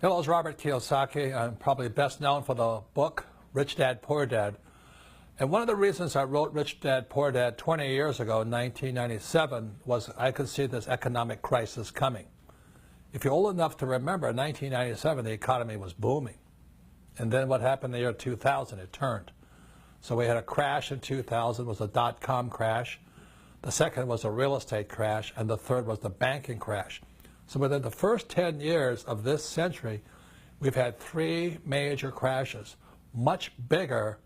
Hello, it's Robert Kiyosaki. I'm probably best known for the book, Rich Dad, Poor Dad. And one of the reasons I wrote Rich Dad, Poor Dad 20 years ago in 1997 was I could see this economic crisis coming. If you're old enough to remember, in 1997, the economy was booming. And then what happened in the year 2000? It turned. So we had a crash in 2000, was a dot-com crash. The second was a real estate crash, and the third was the banking crash. So within the first 10 years of this century, we've had three major crashes, much bigger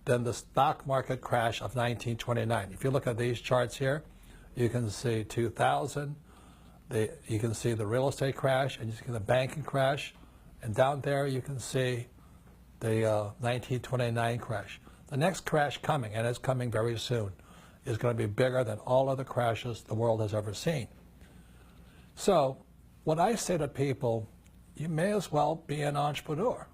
than the stock market crash of 1929. If you look at these charts here, you can see 2000, you can see the real estate crash, and you can see the banking crash, and down there you can see the 1929 crash. The next crash coming, and it's coming very soon, is going to be bigger than all other crashes the world has ever seen. So what I say to people, you may as well be an entrepreneur.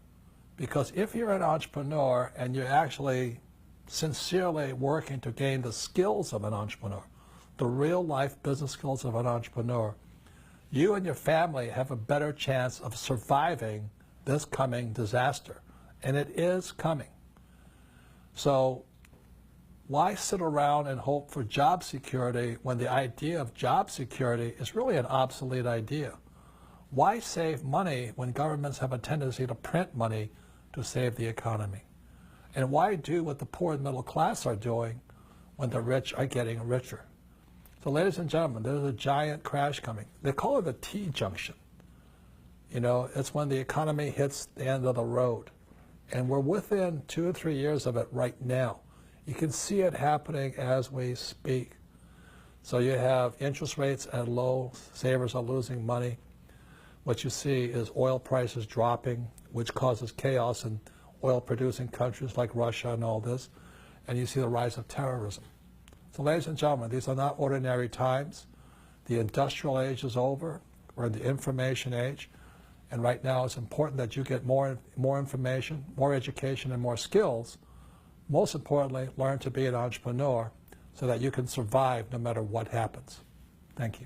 Because if you're an entrepreneur and you're actually sincerely working to gain the skills of an entrepreneur, the real life business skills of an entrepreneur, you and your family have a better chance of surviving this coming disaster. And it is coming. So why sit around and hope for job security when the idea of job security is really an obsolete idea? Why save money when governments have a tendency to print money to save the economy? And why do what the poor and middle class are doing when the rich are getting richer? So ladies and gentlemen, there's a giant crash coming. They call it the T-junction. You know, it's when the economy hits the end of the road. And we're within 2 or 3 years of it right now. You can see it happening as we speak. So you have interest rates at low, savers are losing money. What you see is oil prices dropping, which causes chaos in oil-producing countries like Russia and all this. And you see the rise of terrorism. So ladies and gentlemen, these are not ordinary times. The industrial age is over. We're in the information age. And right now it's important that you get more information, more education, and more skills. Most importantly, learn to be an entrepreneur so that you can survive no matter what happens. Thank you.